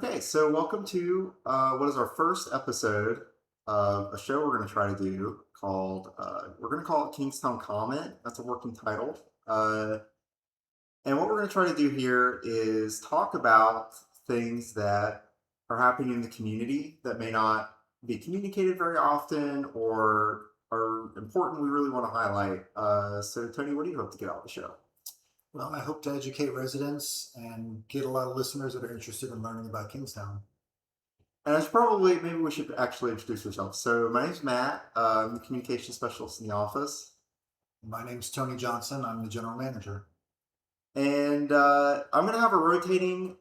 Okay, so welcome to what is our first episode of a show we're going to try to do called, we're going to call it Kingstowne Comment. That's a working title. And what we're going to try to do here is talk about things that are happening in the community that may not be communicated very often or are important we really want to highlight. So, Tony, what do you hope to get out of the show? Well, I hope to educate residents and get a lot of listeners that are interested in learning about Kingstown. And I should probably, maybe we should actually introduce ourselves. So, my name's Matt. I'm the communication specialist in the office. My name's Tony Johnson. I'm the general manager. And I'm going to have a rotating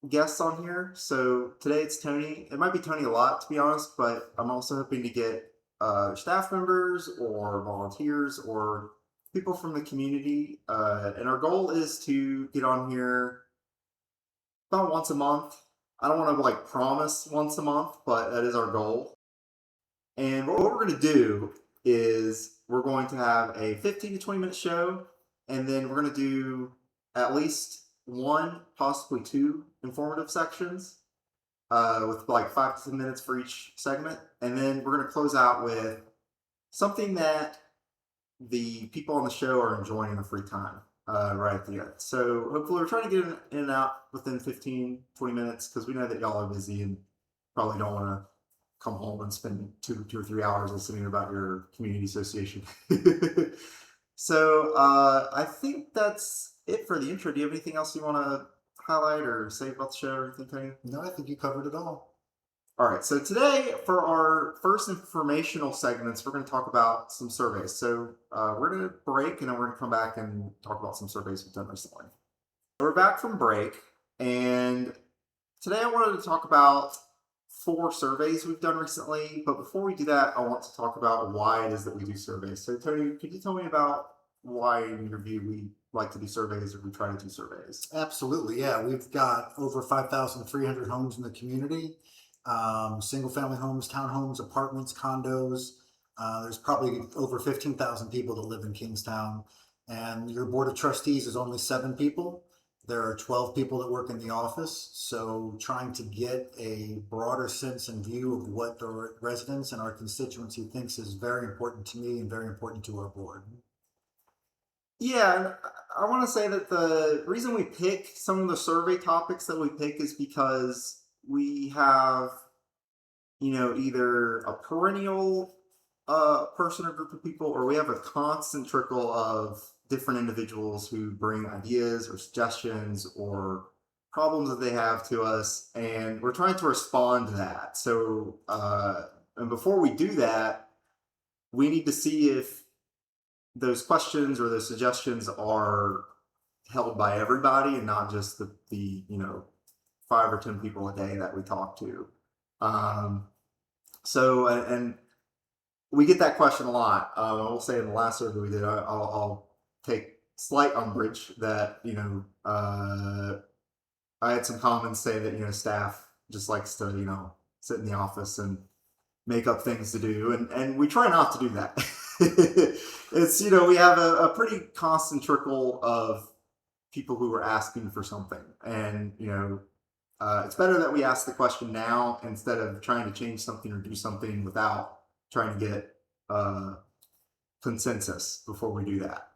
guest on here. So, today it's Tony. It might be Tony a lot, to be honest, but I'm also hoping to get staff members or volunteers or people from the community. And our goal is to get on here about once a month. I don't want to promise once a month, but that is our goal. And what we're going to do is we're going to have a 15 to 20-minute show, and then we're going to do at least one, possibly two informative sections with like 5 to 10 minutes for each segment. And then we're going to close out with something that the people on the show are enjoying in the free time right at the end. So hopefully we're trying to get in and out within 15, 20 minutes because we know that y'all are busy and probably don't want to come home and spend 2 or 3 hours listening about your community association. So I think that's it for the intro. Do you have anything else you want to highlight or say about the show or anything, Tony? No, I think you covered it all. All right, so today for our first informational segments, we're going to talk about some surveys. So we're going to break and then we're going to come back and talk about some surveys we've done recently. We're back from break, and today I wanted to talk about 4 surveys we've done recently. But before we do that, I want to talk about why it is that we do surveys. So Tony, could you tell me about why, in your view, we like to do surveys or we try to do surveys? Absolutely, yeah. We've got over 5,300 homes in the community. Single family homes, townhomes, apartments, condos. There's probably over 15,000 people that live in Kingstowne, and your board of trustees is only 7 people. There are 12 people that work in the office, so trying to get a broader sense and view of what the residents and our constituency thinks is very important to me and very important to our board. Yeah, and I want to say that the reason we pick some of the survey topics that we pick is because we have, either a perennial person or group of people, or we have a constant trickle of different individuals who bring ideas or suggestions or problems that they have to us, and we're trying to respond to that. So, and before we do that, we need to see if those questions or those suggestions are held by everybody and not just the 5 or 10 people a day that we talk to. So and we get that question a lot. I will say in the last survey we did, I'll take slight umbrage that I had some comments say that staff just likes to sit in the office and make up things to do, and we try not to do that. It's we have a pretty constant trickle of people who are asking for something, and it's better that we ask the question now instead of trying to change something or do something without trying to get consensus before we do that.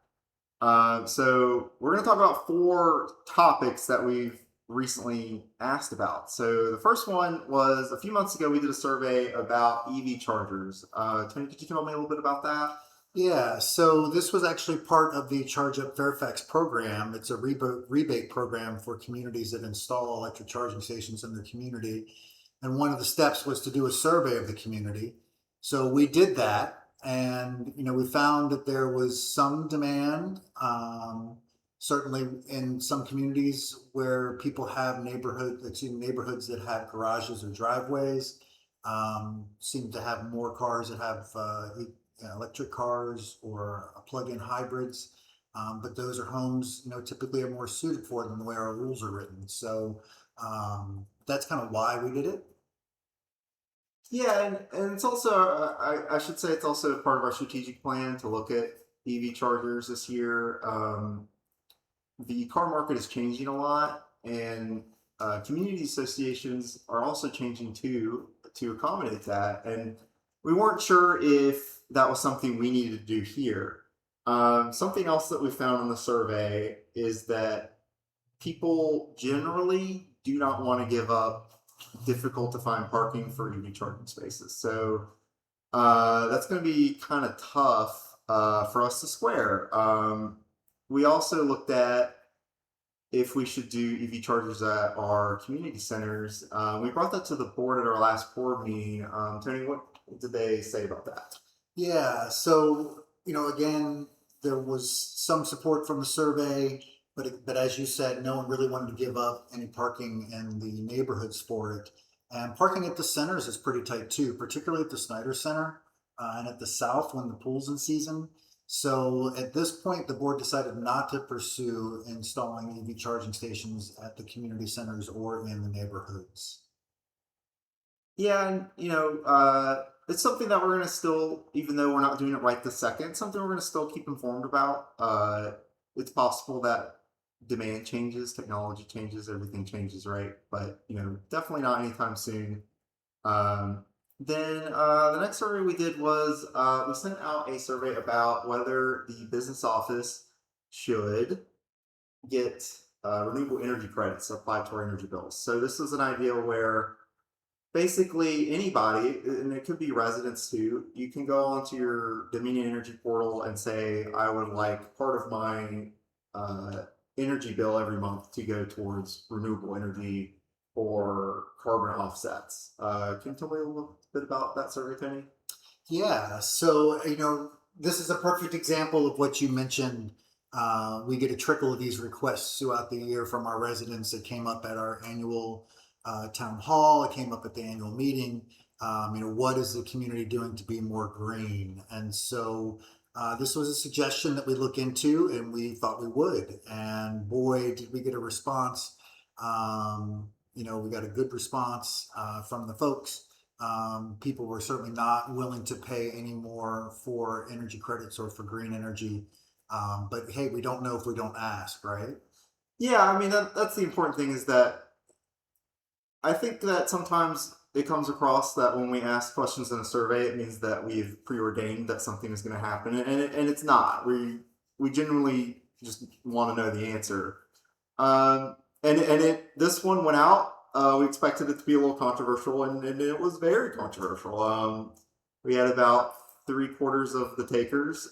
So we're going to talk about 4 topics that we've recently asked about. So the first one was a few months ago. We did a survey about EV chargers. Tony, could you tell me a little bit about that? Yeah, so this was actually part of the Charge Up Fairfax program. It's a rebate program for communities that install electric charging stations in their community. And one of the steps was to do a survey of the community. So we did that, and we found that there was some demand, certainly in some communities where people have neighborhoods that have garages or driveways, seem to have more cars that have electric cars or plug-in hybrids, but those are homes typically are more suited for them the way our rules are written. So that's kind of why we did it. Yeah, and it's also, I should say, it's also part of our strategic plan to look at EV chargers this year. The car market is changing a lot, and community associations are also changing too to accommodate that. And we weren't sure if that was something we needed to do here. Something else that we found in the survey is that people generally do not want to give up difficult to find parking for EV charging spaces. So that's going to be kind of tough for us to square. We also looked at if we should do EV chargers at our community centers. We brought that to the board at our last board meeting. Tony, what did they say about that? Yeah, so, again, there was some support from the survey, but as you said, no one really wanted to give up any parking in the neighborhoods for it. And parking at the centers is pretty tight too, particularly at the Snyder Center and at the South when the pool's in season. So at this point, the board decided not to pursue installing EV charging stations at the community centers or in the neighborhoods. Yeah, and it's something that we're going to still, even though we're not doing it right this second, something we're going to still keep informed about. It's possible that demand changes, technology changes, everything changes, right? But definitely not anytime soon. Then the next survey we did was we sent out a survey about whether the business office should get renewable energy credits applied to our energy bills. So this is an idea where basically anybody, and it could be residents too, you can go onto your Dominion Energy portal and say, I would like part of my energy bill every month to go towards renewable energy or carbon offsets. Can you tell me a little bit about that survey, Tony? Yeah, so this is a perfect example of what you mentioned. We get a trickle of these requests throughout the year from our residents. It came up at our annual town hall. It came up at the annual meeting. What is the community doing to be more green? And so this was a suggestion that we look into, and we thought we would. And boy, did we get a response. We got a good response from the folks. People were certainly not willing to pay any more for energy credits or for green energy. But hey, we don't know if we don't ask, right? Yeah, I mean that's the important thing is that I think that sometimes it comes across that when we ask questions in a survey, it means that we've preordained that something is going to happen, and it's not. We genuinely just want to know the answer. This one went out. We expected it to be a little controversial, and it was very controversial. We had about 3/4 of the takers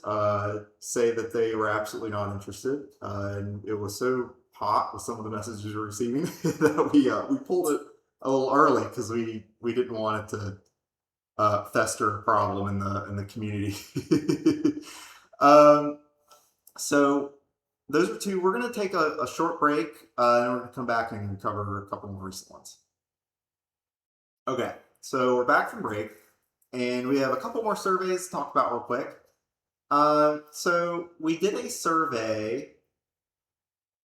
say that they were absolutely not interested, and it was so hot with some of the messages we were receiving that we pulled it a little early because we didn't want it to fester a problem in the community. So those are two. We're going to take a short break, and we're going to come back and cover a couple more recent ones. Okay, so we're back from break, and we have a couple more surveys to talk about real quick. So we did a survey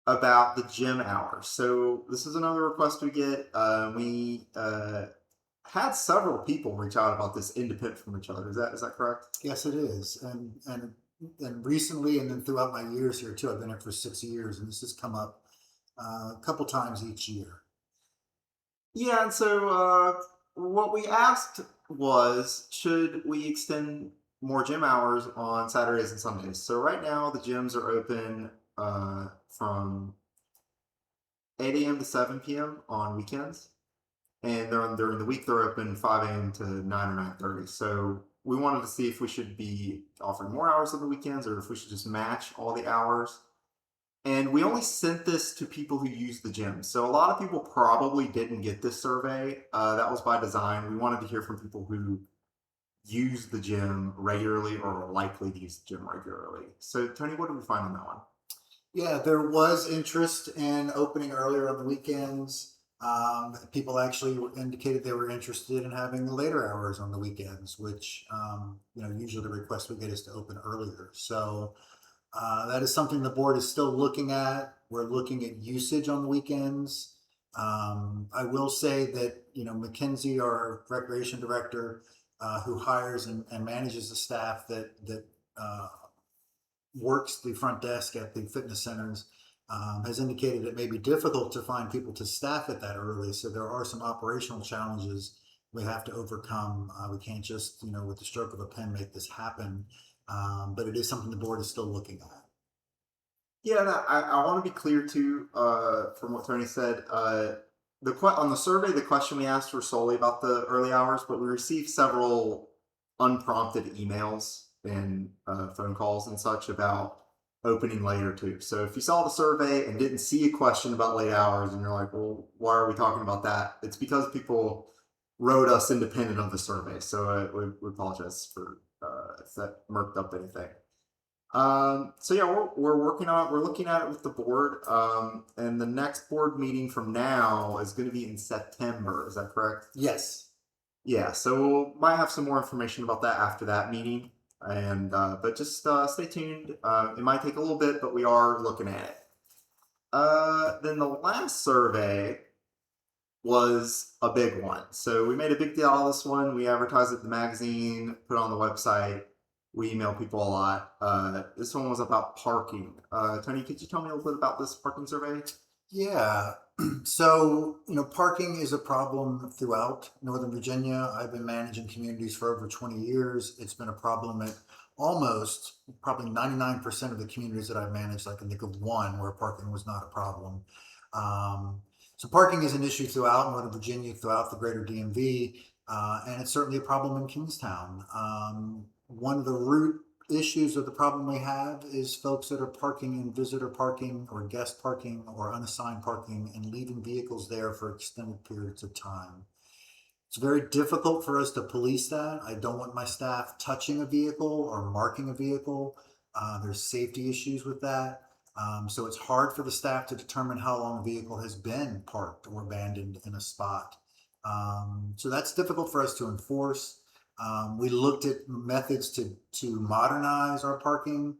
about the gym hours. So this is another request we get. We had several people reach out about this independent from each other. Is that correct? Yes, it is. And recently, and then throughout my years here too, I've been here for 6 years, and this has come up a couple times each year. Yeah, and so what we asked was, should we extend more gym hours on Saturdays and Sundays? So right now the gyms are open from 8 a.m. to 7 p.m. on weekends, and during the week they're open 5 a.m. to 9 or 9:30. So we wanted to see if we should be offering more hours on the weekends or if we should just match all the hours. And we only sent this to people who use the gym. So a lot of people probably didn't get this survey. That was by design. We wanted to hear from people who use the gym regularly or are likely to use the gym regularly. So Tony, what did we find on that one? Yeah, there was interest in opening earlier on the weekends. People actually indicated they were interested in having the later hours on the weekends, which usually the request we get is to open earlier. So that is something the board is still looking at. We're looking at usage on the weekends. I will say that Mackenzie, our recreation director, who hires and manages the staff that works the front desk at the fitness centers, has indicated it may be difficult to find people to staff it that early. So there are some operational challenges we have to overcome. We can't just, with the stroke of a pen, make this happen. But it is something the board is still looking at. Yeah, and I want to be clear too, from what Tony said. On the survey, the question we asked were solely about the early hours, but we received several unprompted emails and phone calls and such about opening later too. So if you saw the survey and didn't see a question about late hours, and you're like, "Well, why are we talking about that?" It's because people wrote us independent of the survey. So we apologize for if that murked up anything. So yeah, we're working on it. We're looking at it with the board. And the next board meeting from now is going to be in September. Is that correct? Yes. Yeah. So we might have some more information about that after that meeting. And but just stay tuned. It might take a little bit, but we are looking at it. Then the last survey was a big one. So we made a big deal out of this one. We advertised it in the magazine, put it on the website. We email people a lot. This one was about parking. Tony, could you tell me a little bit about this parking survey? Yeah. So, parking is a problem throughout Northern Virginia. I've been managing communities for over 20 years. It's been a problem at almost probably 99% of the communities that I've managed. I can think of one where parking was not a problem. So parking is an issue throughout Northern Virginia, throughout the greater DMV, and it's certainly a problem in Kingstowne. One of the root issues of the problem we have is folks that are parking in visitor parking or guest parking or unassigned parking and leaving vehicles there for extended periods of time. It's very difficult for us to police that. I don't want my staff touching a vehicle or marking a vehicle. There's safety issues with that. So it's hard for the staff to determine how long a vehicle has been parked or abandoned in a spot. So that's difficult for us to enforce. We looked at methods to modernize our parking.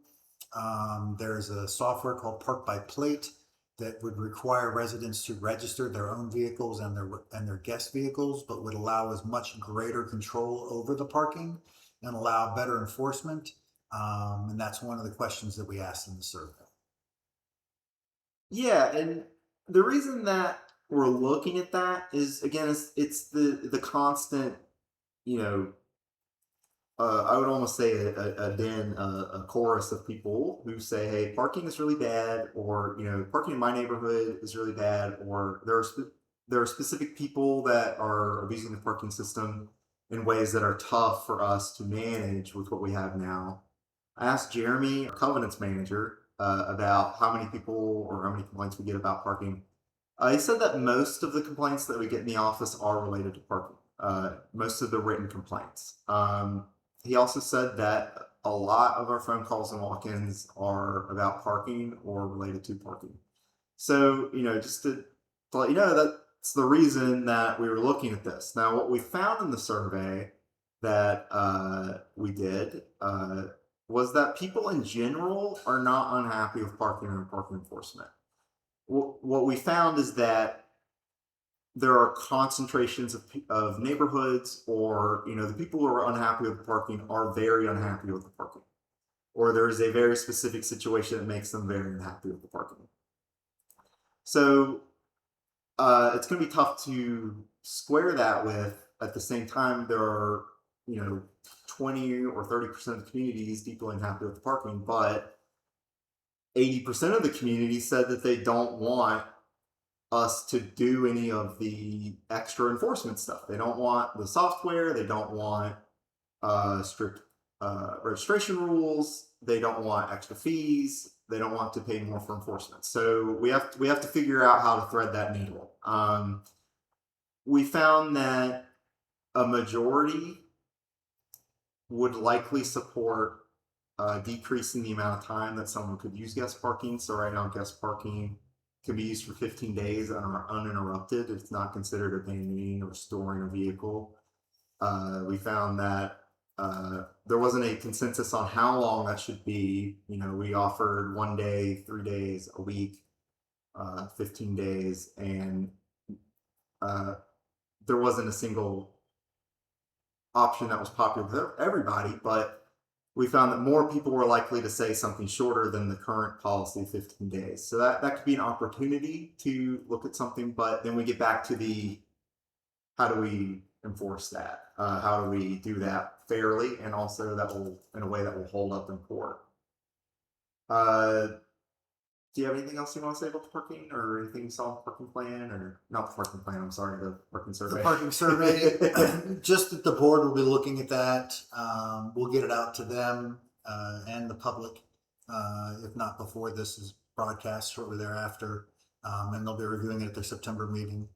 There's a software called Park by Plate that would require residents to register their own vehicles and their guest vehicles, but would allow us much greater control over the parking and allow better enforcement. And that's one of the questions that we asked in the survey. Yeah, and the reason that we're looking at that is again, it's the constant, you know, I would almost say a chorus of people who say, "Hey, parking is really bad," or "Parking in my neighborhood is really bad," or there are specific people that are abusing the parking system in ways that are tough for us to manage with what we have now. I asked Jeremy, our covenants manager, about how many people or how many complaints we get about parking. He said that most of the complaints that we get in the office are related to parking. Most of the written complaints. He also said that a lot of our phone calls and walk-ins are about parking or related to parking. So, just to let you know, that's the reason that we were looking at this. Now, what we found in the survey that we did was that people in general are not unhappy with parking or parking enforcement. What we found is that there are concentrations of neighborhoods, or the people who are unhappy with the parking are very unhappy with the parking, or there's a very specific situation that makes them very unhappy with the parking. So it's going to be tough to square that with, at the same time, there are 20 or 30% of the communities deeply unhappy with the parking, but 80% of the community said that they don't want us to do any of the extra enforcement stuff. They don't want the software. They don't want strict registration rules. They don't want extra fees. They don't want to pay more for enforcement. So we have to figure out how to thread that needle. We found that a majority would likely support decreasing the amount of time that someone could use guest parking. So right now, guest parking can be used for 15 days uninterrupted. It's not considered abandoning or storing a vehicle. We found that there wasn't a consensus on how long that should be. We offered 1 day, 3 days, a week, 15 days, and there wasn't a single option that was popular with everybody. But we found that more people were likely to say something shorter than the current policy, 15 days. So that could be an opportunity to look at something, but then we get back to the how do we enforce that? How do we do that fairly and also that will in a way that will hold up in court? Uh, do you have anything else you want to say about the parking or anything you saw in the parking plan or not the parking plan? I'm sorry, the parking survey. The parking survey, just that the board will be looking at that. We'll get it out to them and the public, if not before this is broadcast, shortly thereafter. And they'll be reviewing it at their September meeting.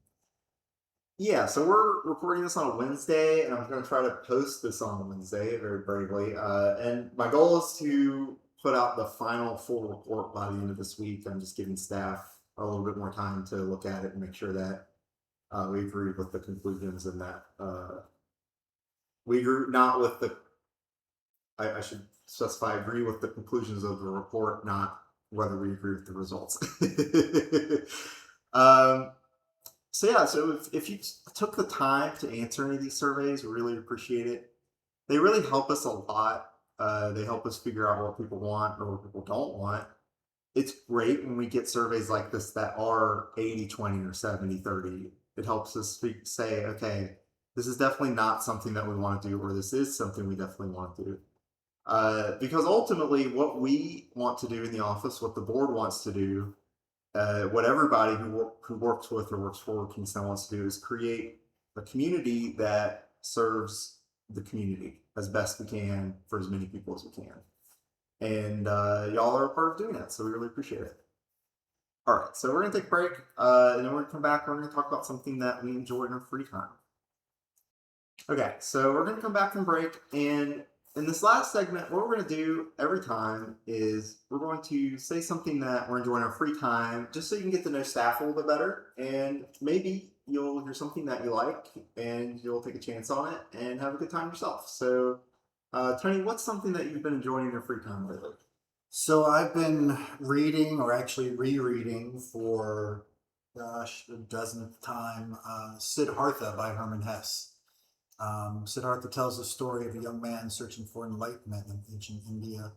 Yeah, so we're recording this on a Wednesday, and I'm going to try to post this on Wednesday very bravely. And my goal is to put out the final full report by the end of this week. I'm just giving staff a little bit more time to look at it and make sure that we agree with the conclusions and that we agree not with the. I should specify agree with the conclusions of the report, not whether we agree with the results. So yeah, so if you took the time to answer any of these surveys, we really appreciate it. They really help us a lot. They help us figure out what people want or what people don't want. It's great when we get surveys like this that are 80-20 or 70-30. It helps us say, okay, this is definitely not something that we want to do, or this is something we definitely want to do. Because ultimately, what we want to do in the office, what the board wants to do, what everybody who works with or works for Kingstowne wants to do is create a community that serves the community as best we can for as many people as we can. And y'all are a part of doing that, so we really appreciate it. All right, so we're going to take a break, and then we're going to come back and we're going to talk about something that we enjoy in our free time. Okay, so we're going to come back from break, and in this last segment, what we're going to do every time is we're going to say something that we're enjoying our free time, just so you can get to know staff a little bit better, and maybe you'll hear something that you like, and you'll take a chance on it and have a good time yourself. So, Tony, what's something that you've been enjoying in your free time lately? So I've been reading, or actually rereading for, gosh, the dozenth time, Siddhartha by Hermann Hesse. Siddhartha tells the story of a young man searching for enlightenment in ancient India.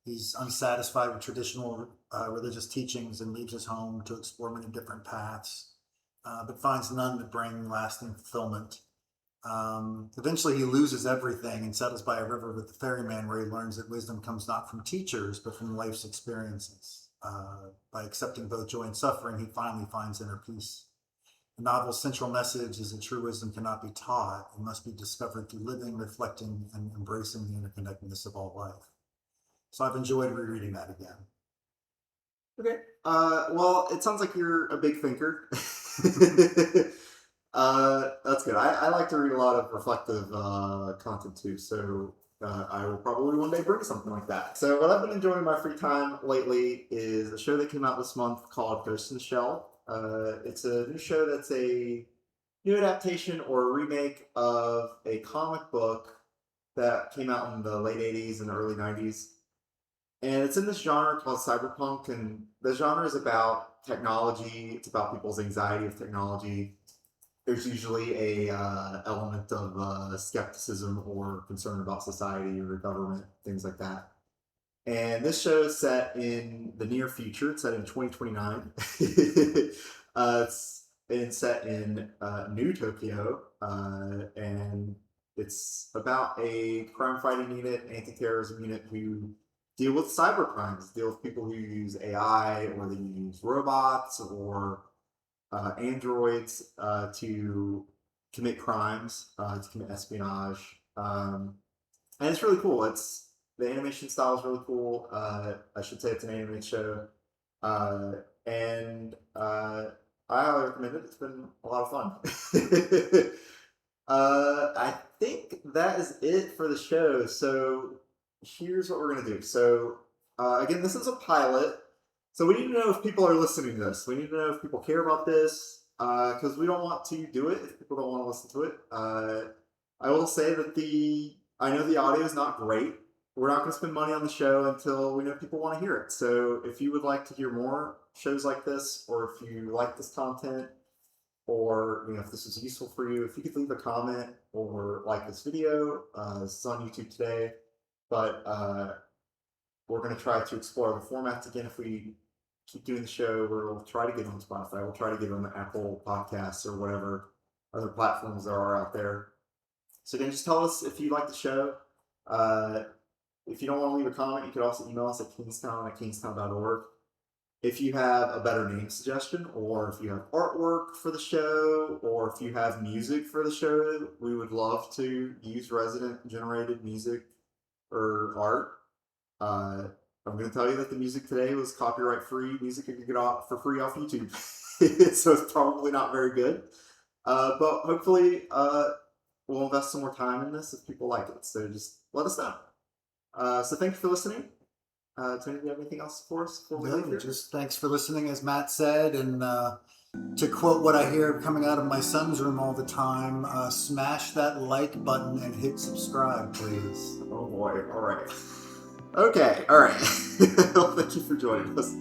He's unsatisfied with traditional religious teachings and leaves his home to explore many different paths, but finds none that bring lasting fulfillment. Eventually, he loses everything and settles by a river with the ferryman, where he learns that wisdom comes not from teachers, but from life's experiences. By accepting both joy and suffering, he finally finds inner peace. The novel's central message is that true wisdom cannot be taught. It must be discovered through living, reflecting, and embracing the interconnectedness of all life. So I've enjoyed rereading that again. Okay. Well, it sounds like you're a big thinker. That's good. I like to read a lot of reflective content too, so I will probably one day bring something like that. So what I've been enjoying in my free time lately is a show that came out this month called Ghost in the Shell. It's a new show that's a new adaptation or a remake of a comic book that came out in the late 80s and early 90s. And it's in this genre called cyberpunk, and the genre is about technology. It's about people's anxiety of technology. There's usually a element of skepticism or concern about society or government, things like that. And this show is set in the near future. It's set in 2029. It's set in New Tokyo, and it's about a crime-fighting unit, anti-terrorism unit who deal with cyber crimes, deal with people who use AI or they use robots or androids to commit crimes, to commit espionage, and it's really cool. The animation style is really cool. I should say it's an animated show, and I highly recommend it. It's been a lot of fun. I think that is it for the show. So here's what we're gonna do. So again, this is a pilot. So we need to know if people are listening to this. We need to know if people care about this, because we don't want to do it if people don't want to listen to it. I will say that I know the audio is not great. We're not going to spend money on the show until we know people want to hear it. So if you would like to hear more shows like this, or if you like this content, or if this is useful for you, if you could leave a comment or like this video. This is on YouTube today. but we're going to try to explore the formats again. If we keep doing the show, we'll try to get on Spotify. We'll try to get on the Apple Podcasts or whatever other platforms there are out there. So again, just tell us if you like the show. If you don't want to leave a comment, you could also email us at kingstowne@kingstowne.org. If you have a better name suggestion, or if you have artwork for the show, or if you have music for the show, we would love to use resident generated music or art. I'm going to tell you that the music today was copyright free music you can get off for free off YouTube. So it's probably not very good. But hopefully we'll invest some more time in this if people like it. So just let us know. So thank you for listening. Tony, do you have anything else for us before we leave here? Just thanks for listening, as Matt said, and to quote what I hear coming out of my son's room all the time, smash that like button and hit subscribe, please. Oh boy, all right. Okay, all right. Well, thank you for joining us.